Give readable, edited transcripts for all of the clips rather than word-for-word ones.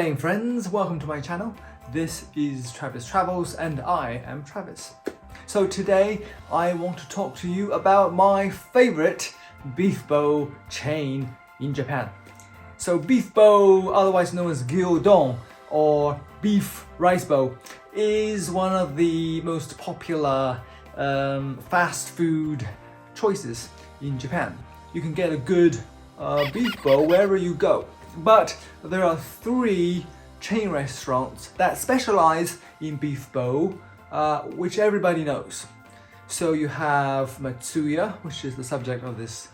day friends, welcome to my channel. This is Travis Travels and I am Travis. So today I want to talk to you about my favorite beef bowl chain in Japan. So beef bowl, otherwise known as gyudon or beef rice bowl, is one of the most popular fast food choices in Japan. You can get a good beef bowl wherever you go. But there are three chain restaurants that specialize in beef bowl, which everybody knows. So you have Matsuya, which is the subject of this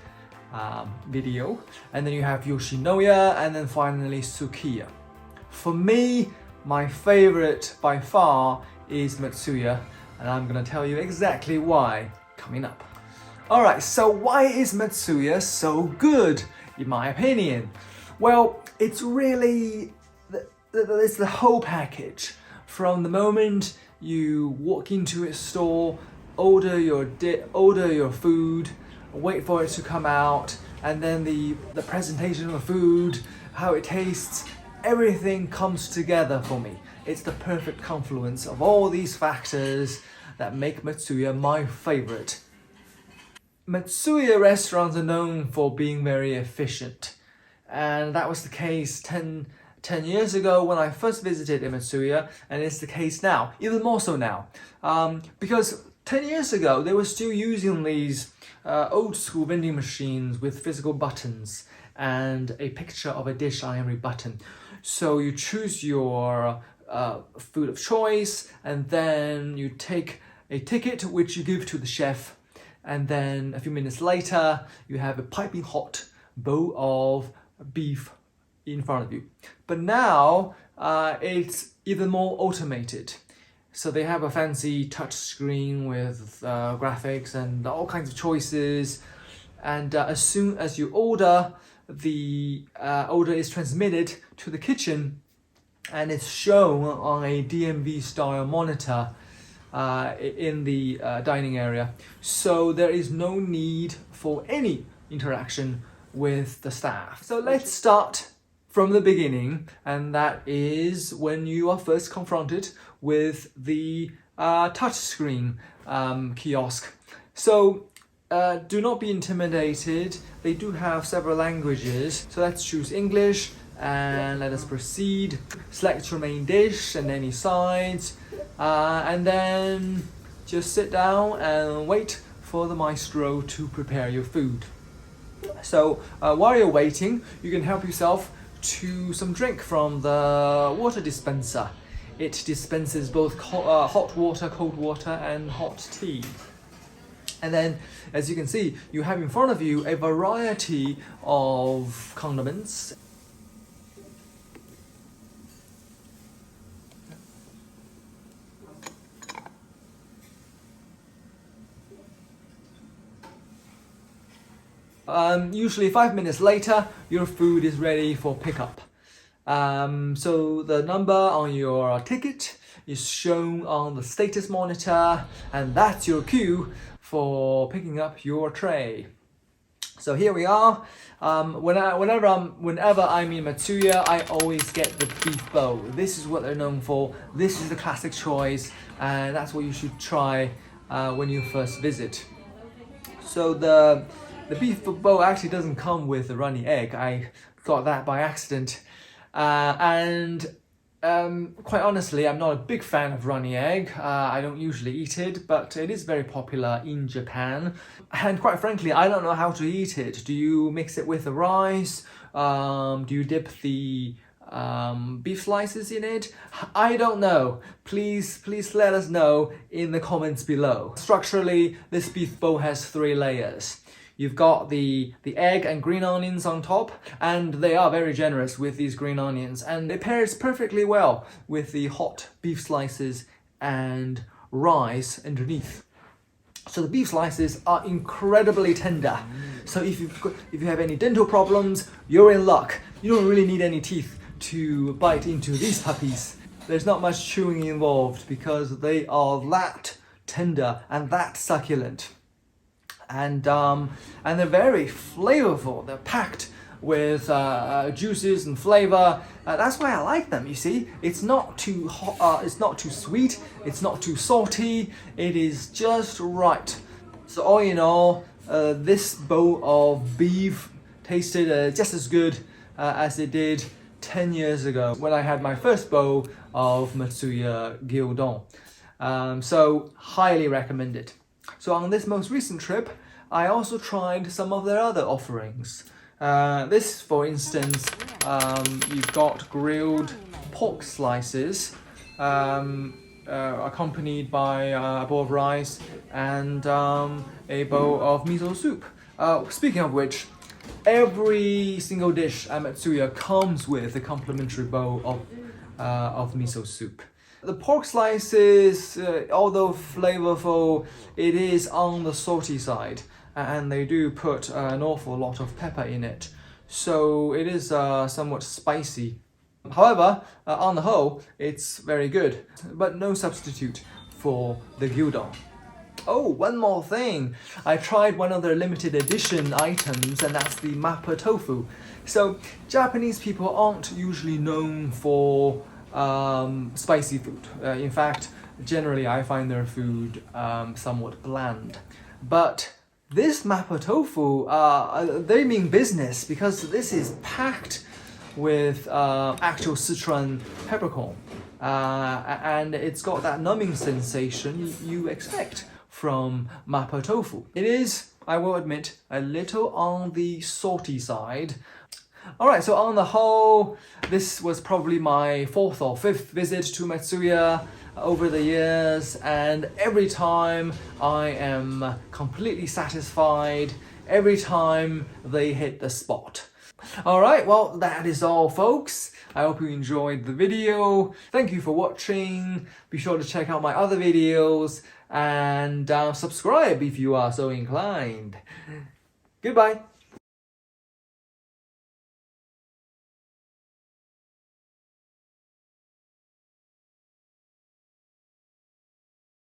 video, and then you have Yoshinoya, and then finally Sukiya. For me, my favorite by far is Matsuya, and I'm gonna tell you exactly why coming up. Alright, so why is Matsuya so good, in my opinion? Well, it's really it's the whole package. From the moment you walk into a store, order your food, wait for it to come out, and then the presentation of the food, how it tastes, everything comes together for me. It's the perfect confluence of all these factors that make Matsuya my favorite. Matsuya restaurants are known for being very efficient. And that was the case 10 years ago when I first visited Matsuya, and it's the case now, even more so now. Because 10 years ago, they were still using these old school vending machines with physical buttons and a picture of a dish on every button. So you choose your food of choice, and then you take a ticket which you give to the chef, and then a few minutes later, you have a piping hot bowl of beef in front of you. But now it's even more automated. So they have a fancy touch screen with graphics and all kinds of choices. And as soon as you order, the order is transmitted to the kitchen and it's shown on a DMV style monitor in the dining area. So there is no need for any interaction with the staff. So let's start from the beginning, and that is when you are first confronted with the touchscreen kiosk. So do not be intimidated. They do have several languages. So let's choose English and let us proceed. Select your main dish and any sides, and then just sit down and wait for the maestro to prepare your food. So while you're waiting, you can help yourself to some drink from the water dispenser. It dispenses both hot water, cold water, and hot tea. And then, as you can see, you have in front of you a variety of condiments. Usually 5 minutes later, your food is ready for pickup. So the number on your ticket is shown on the status monitor, and that's your cue for picking up your tray. So here we are. Whenever I'm in Matsuya, I always get the beef bowl. This is what they're known for. This is the classic choice, and that's what you should try when you first visit. So the beef bowl actually doesn't come with a runny egg. I got that by accident. And quite honestly, I'm not a big fan of runny egg. I don't usually eat it, but it is very popular in Japan. And quite frankly, I don't know how to eat it. Do you mix it with the rice? Do you dip the beef slices in it? I don't know. Please let us know in the comments below. Structurally, this beef bowl has 3 layers. You've got the egg and green onions on top, and they are very generous with these green onions, and it pairs perfectly well with the hot beef slices and rice underneath. So the beef slices are incredibly tender. So if you have any dental problems, you're in luck. You don't really need any teeth to bite into these puppies. There's not much chewing involved because they are that tender and that succulent. And they're very flavorful. They're packed with juices and flavor. That's why I like them. You see, it's not too hot, it's not too sweet, it's not too salty. It is just right. So all in all, this bowl of beef tasted just as good as it did 10 years ago when I had my first bowl of Matsuya gyudon. So highly recommended. So on this most recent trip, I also tried some of their other offerings. This, for instance, you've got grilled pork slices, accompanied by a bowl of rice and a bowl of miso soup. Speaking of which, every single dish at Matsuya comes with a complimentary bowl of miso soup. The pork slices, although flavorful, it is on the salty side, and they do put an awful lot of pepper in it, so it is somewhat spicy. However, on the whole, it's very good, but no substitute for the gyudon. Oh, one more thing. I tried one of their limited edition items, and that's the Mapa Tofu. So, Japanese people aren't usually known for spicy food. In fact, generally I find their food somewhat bland. But this Mapa Tofu, they mean business, because this is packed with actual Sichuan peppercorn. And it's got that numbing sensation you expect from Mapa Tofu. It is, I will admit, a little on the salty side. Alright, so on the whole, this was probably my 4th or 5th visit to Matsuya over the years, and every time I am completely satisfied, every time they hit the spot. Alright, well, that is all, folks. I hope you enjoyed the video. Thank you for watching. Be sure to check out my other videos and subscribe if you are so inclined. Goodbye.